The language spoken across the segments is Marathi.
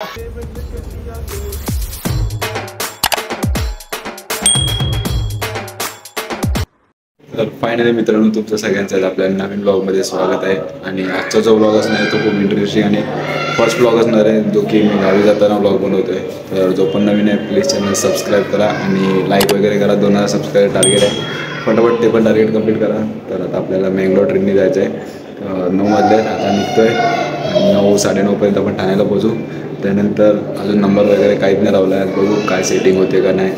तर फायनली मित्रांनो, तुमचं सगळ्यांचं आपल्या नवीन ब्लॉगमध्ये स्वागत आहे. आणि आजचा जो ब्लॉग असणार आहे तो खूप इंटरेस्टिंग आणि फर्स्ट ब्लॉग असणार आहे, जो की मी गावी जाताना ब्लॉग बनवतोय. तर जो पण नवीन आहे प्लीज चॅनल सबस्क्राईब करा आणि लाईक वगैरे करा. 2000 सबस्क्राईब टार्गेट आहे, फटाफट ते पण टार्गेट कंप्लीट करा. तर आता आपल्याला मँगलोर ट्रेनने जायचं आहे. 9 वाजले, आता निघतोय. 9 साडेनऊपर्यंत आपण ठाण्याला पोहोचू. त्यानंतर अजून नंबर वगैरे काहीच नाही लावला आहे, बघू काय सेटिंग होते का नाही.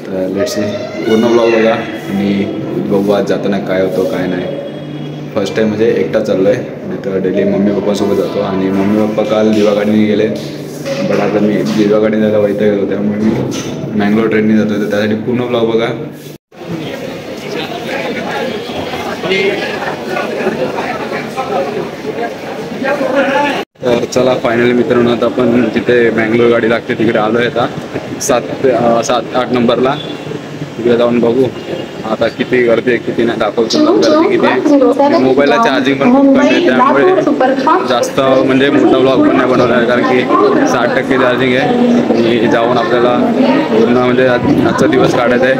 तर लेट्स सी, पूर्ण ब्लॉग बघा आणि बघू आज जाताना काय होतं काय नाही. फर्स्ट टाईम म्हणजे एकटा चाललो आहे, नाही तर डेली मम्मी पप्पासोबत जातो. आणि मम्मी पप्पा काल दिवागाडीने गेले, बट आता मी दिवागाडीने जायला वैताग गेलो, त्यामुळे मी मँगलोर ट्रेनने जातो. तर त्यासाठी पूर्ण ब्लॉग बघा. तर चला फायनली मित्रांनो, आता आपण जिथे मँगलोर गाडी लागते तिकडे आलो आहे. आता 7-8 नंबरला तिकडे जाऊन बघू आता किती गर्दी आहे किती नाही. दाखवतो गर्दी किती आहे. मोबाईलला चार्जिंग पण खूप कमी आहे, त्यामुळे जास्त म्हणजे मोठा ब्लॉग पण नाही बनवला आहे, कारण की 60% चार्जिंग आहे. आणि जाऊन आपल्याला पूर्ण म्हणजे आजचा दिवस काढायचा आहे.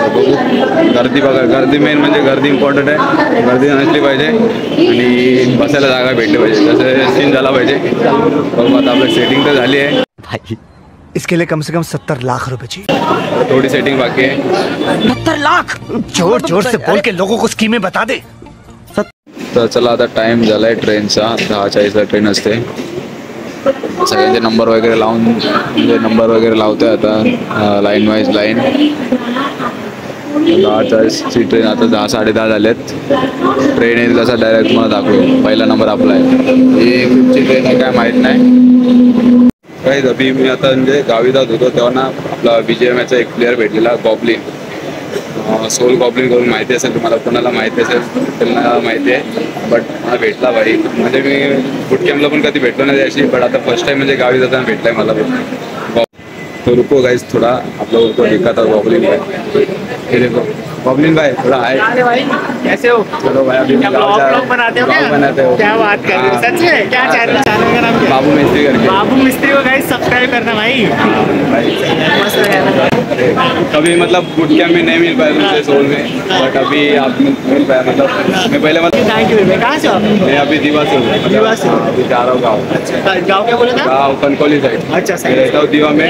बघू गर्दी बघा, गर्दी मेन म्हणजे गर्दी इम्पॉर्टंट आहे. गर्दी नसली पाहिजे आणि बसायला जागा भेटली पाहिजे, तसं सीन झाला पाहिजे. बघू आता आपलं सेटिंग तर झाली आहे. इसके लिए कम से कम 70 लाख रुपए चाहिए. थोड़ी सेटिंग बाकी है. 70 लाख जोर जोर से बोल के लोगों को स्कीमें बता दे. तर चला आता टाइम झालाय ट्रेनचा. 10:40ला ट्रेन असते. सगळ्यांचे नंबर वगैरे लावून म्हणजे नंबर वगैरे लावतोय आता लाईन वाईज लाईन. 10:40ची ट्रेन, आता 10 साडेदहा झालेत. ट्रेन येईल तसा डायरेक्ट मला दाखवेल. पहिला नंबर आपला आहे. ही कुठची ट्रेन आहे काय माहीत नाही. काही अभि मी आता म्हणजे गावी जात होतो तेव्हा ना आपला BGMIचा एक प्लेअर भेटलेला, गॉबलिन, सोल गॉबलिन करून माहिती असेल तुम्हाला, कोणाला माहिती असेल त्यांना माहिती आहे. बट मला भेटला भाई, म्हणजे मी बुट कॅम्पला पण कधी भेटलो नाही त्याशी, बट आता फर्स्ट टाइम म्हणजे गावी जाताना भेटलाय मला. तो रुको गाइस, थोड़ा आप लोगों को दिखाता हूँ गॉबलिन भाई. ये देखो गॉबलिन भाई थोड़ा आए. कैसे हो? चलो भाई, अभी ब्लॉग बनाते हो क्या? बनाते हो. क्या बात कर रहे हो? सच में? क्या चैनल का नाम क्या है? बाबू मिस्त्री करके. बाबू मिस्त्री को गाइस सब्सक्राइब करना भाई. मस्त लगा. कभी मतलब बुट कैम्प में नहीं मिल पाया मुझे सोल में, बट अभी आप मिल पाया. मतलब मैं पहले मतलब थैंक यू. मैं कहाँ से हो? मैं अभी दीवा से हूँ. दीवा से? अभी जा रहा हूँ गाँव. अच्छा, गाँव क्या बोला था? गाँव कनकोली साइड. अच्छा, सही रहता हूँ दीवा में,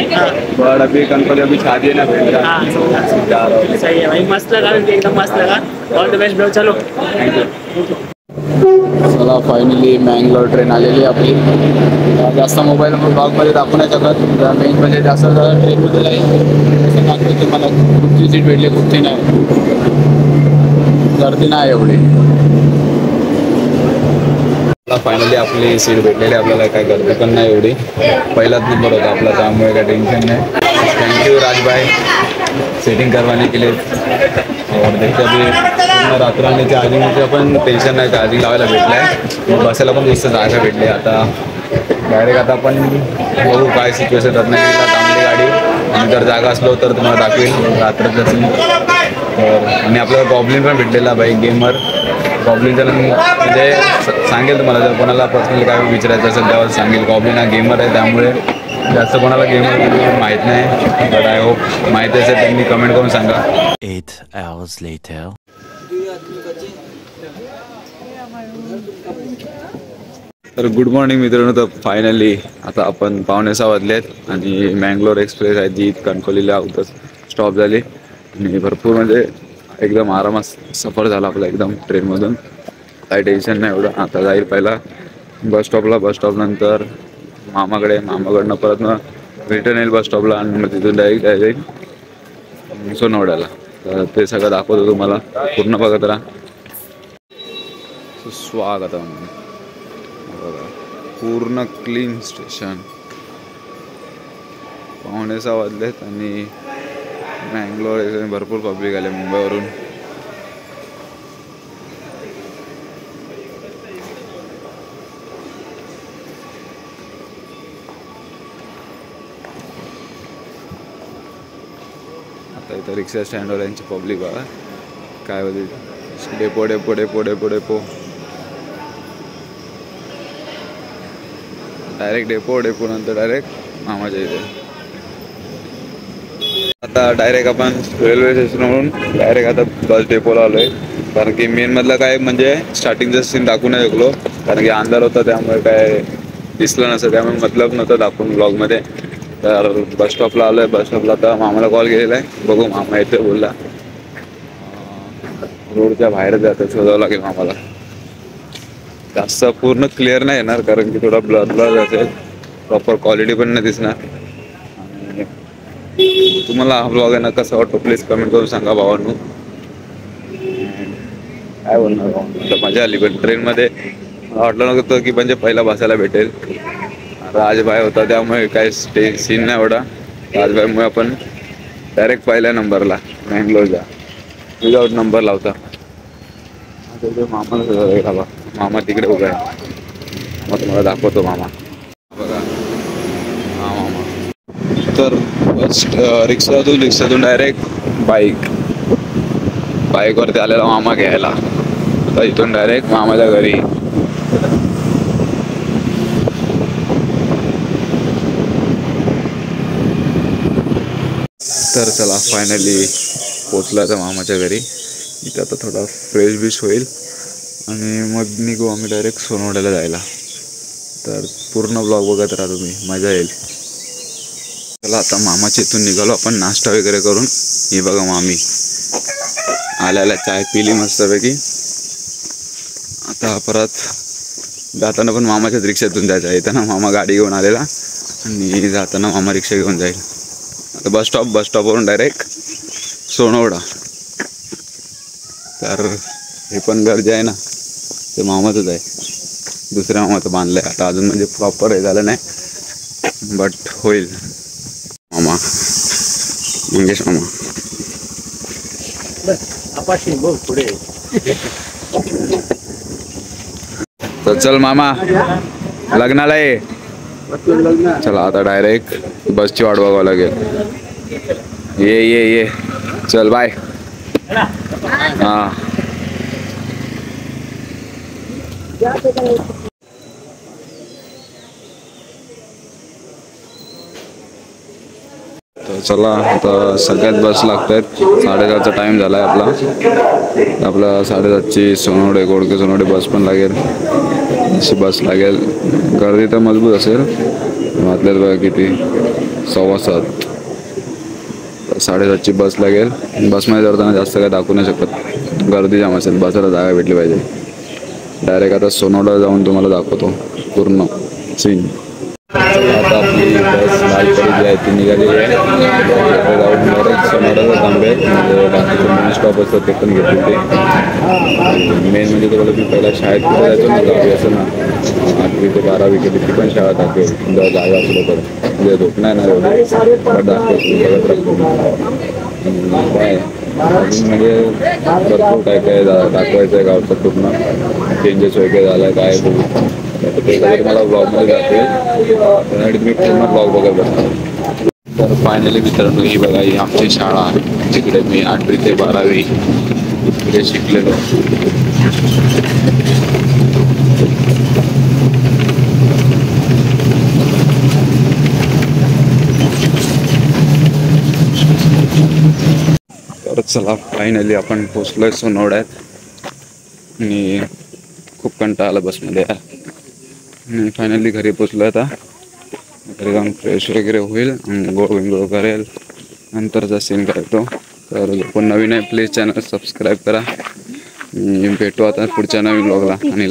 बट अभी कनकोली अभी शादी है ना फिर जा रहा हूँ. सही है भाई, मस्त लगा, एकदम मस्त लगा. All the best bro. चलो थँक्यू. चला फायनली मँगलोर ट्रेन आलेली आपली. जास्त मोबाईल ब्लॉगमध्ये दाखवू नाही शकत. मेन म्हणजे जास्त ट्रेनमध्ये जाईल दाखवतो तुम्हाला. कुठची सीट भेटली कुठची नाही, गर्दी नाही एवढी. फायनली आपली सीट भेटलेली, आपल्याला काय गर्दी पण नाही एवढी. पहिलाच नंबर होता आपला, त्यामुळे काय टेन्शन नाही. थँक्यू राजभाई सेटिंग करवाने के लिए. और देखते अभी पूर्ण रात्र आणि चार्जिंगचं पण टेन्शन नाही, चार्जिंग लावायला भेटलं आहे. बसायला पण मस्त जागा भेटली. आता डायरेक्ट आता आपण बघू काय सिच्युएशन. रत्नागिरीला थांबली गाडी, आणि जर जागा असलो तर तुम्हाला दाखवेल रात्रचं सीन. आणि आपल्याला गॉबलिन पण भेटलेला बाई, गेमर. गॉबलिनचं म्हणजे सांगेल तुम्हाला, जर कोणाला पर्सनली काय विचारायचं असेल त्यावर सांगेल. गॉबलिन हा गेमर आहे, त्यामुळे जास्त कोणाला गेमर माहीत नाही, बट आय होप माहिती असेल त्यांनी कमेंट करून सांगा. 8 hours later. तर गुड मॉर्निंग मित्रांनो. तर फायनली आता आपण 5:45 वाजलेत आणि मँगलोर एक्सप्रेस आहे जी कणकोलीला स्टॉप झाली. आणि भरपूर म्हणजे एकदम आरामात सफर झाला आपला एकदम ट्रेनमधून. काही टेन्शन नाही एवढं. आता जाईल पहिला बस स्टॉपला, बस स्टॉपनंतर मामाकडे, मामाकडनं परत मग रिटर्न येईल बस स्टॉपला, आणि मग तिथून डायरेक्ट जाईल सोनवड्याला. तर ते सगळं दाखवतो तुम्हाला, पूर्ण बघत राहा. स्वागतम. पूर्ण क्लीन स्टेशन. 5:45 वाजलेत आणि मँगलोर भरपूर पब्लिक आले मुंबईवरून. आता इथं रिक्षा स्टँडवर यांची पब्लिक बघा काय होती. Depot depot depot depot depot direct depot नंतर डायरेक्ट मामाच्या इथे. आता डायरेक्ट आपण रेल्वे स्टेशनवरून डायरेक्ट आता बस डेपोला आलोय. कारण की मेन मधलं काय म्हणजे स्टार्टिंगचं सीन दाखवू नाही शकलो, कारण की अंधार होता त्यामुळे काय दिसलं नसतं, त्यामुळे मतलब नव्हतं दाखवून ब्लॉगमध्ये. तर बस स्टॉपला आलोय. बस स्टॉपला आता मामाला कॉल केलेला आहे, बघू मामा येते बोलला. रोडच्या बाहेर जातं, शोधावं लागेल मामाला. जास्त पूर्ण क्लिअर नाही येणार कारण की थोडा ब्लर असेल, प्रॉपर क्वालिटी पण नाही दिसणार. तुम्हाला हा ब्लॉग आहे ना कसा वाटतो प्लीज कमेंट करून सांगा भावांनो. काय बोलणार भावांनो, मजा आली. पण ट्रेनमध्ये मला वाटलं नव्हतं की म्हणजे पहिला बसायला भेटेल. राजभाई होता त्यामुळे काय सीन नाही एवढा. राजभाईमुळे आपण डायरेक्ट पहिल्या नंबरला मँगलोरचा विदाउट नंबर लावता. मामा मामा तिकडे उभा आहे, मग तुम्हाला दाखवतो मामा. बघा हा मामा. तर रिक्षातून डायरेक्ट बाईकवरती आलेला मामा घ्यायला. तर इथून डायरेक्ट मामाच्या घरी. तर चला फायनली पोचला तर मामाच्या घरी. इथे आता थोडा फ्रेश होईल आणि मग निघू आम्ही डायरेक्ट सोनवड्याला जायला. तर पूर्ण ब्लॉग बघत राहा तुम्ही, मजा येईल. चला आता मामाच्या इथून निघालो आपण नाश्ता वगैरे करून. ही बघा मामी आल्याला चाय पिली मस्तपैकी. आता परत जाताना पण मामाच्याच रिक्षातून जायचं. येताना मामा गाडी घेऊन आलेला आणि जाताना मामा रिक्षा घेऊन जाईल. आता बस स्टॉपवरून डायरेक्ट सोनवडा. तर हे पण घर जे आहे ना ते मामाचंच आहे, दुसऱ्या मामाचं बांधलं आहे. आता अजून म्हणजे प्रॉपर हे झालं नाही, बट होईल. मामा मंगेश मामा. तर चल मामा लग्नाला ये. चला आता डायरेक्ट बसची वाट बघावं लागेल. ये चल बाय. हां तर चला आता सगळ्यात बस लागत आहेत. 7:30चा टाईम झाला आहे आपला 7:30ची सोनवडे बस पण लागेल. अशी बस लागेल. गर्दी तर मजबूत असेल. वाटल्यात बघा किती 7:15. 7:30ची बस लागेल. बसमध्ये चढताना जास्त काय दाखवू नाही शकत, गर्दी जाम असेल. बसायला जागा भेटली पाहिजे. डायरेक्ट आता सोनवडा जाऊन तुम्हाला दाखवतो पूर्ण सीन. आता आपली बस लालपरी जी आहे ती निघालेली आहे. जाऊन डायरेक्ट सोनवड्याचा थांबे म्हणजे बाकीचे मेन स्टॉप असतात ते पण घेतले ते. मेन म्हणजे तुम्हाला मी पहिला शाळेत कुठे जायचो ना, गावी असं ना 8वी ते 12वी केली ती पण शाळा दाखवेल. जर जागा असलो तर म्हणजे झोप नाही ना एवढं दाखवेल बघत राहतो. काय अजून म्हणजे भरपूर काय दाखवायचं आहे गावचं पूर्ण. चेंजेस वगैरे झालं काय बघू ते सगळं तुम्हाला ब्लॉगमध्ये जाते. त्यासाठी तुम्ही पूर्ण ब्लॉग बघत बसणार. तर फायनली मित्रांनो ही बघा ही आमची शाळा, जिकडे मी 8वी ते 12वी इकडे शिकलेलो. तर चला फायनली आपण पोचलोय सोनवड्यात आणि खूप कंटाळा आला बसमध्ये आणि फायनली घरी पोचलो. आता घरी जाऊन फ्रेश वगैरे होईल, गोळ करेल, नंतरचा सीन करतो. तर जो पण नवीन आहे प्लीज चॅनल सबस्क्राईब करा. भेटू आता पुढच्या नवीन ब्लॉगला आणि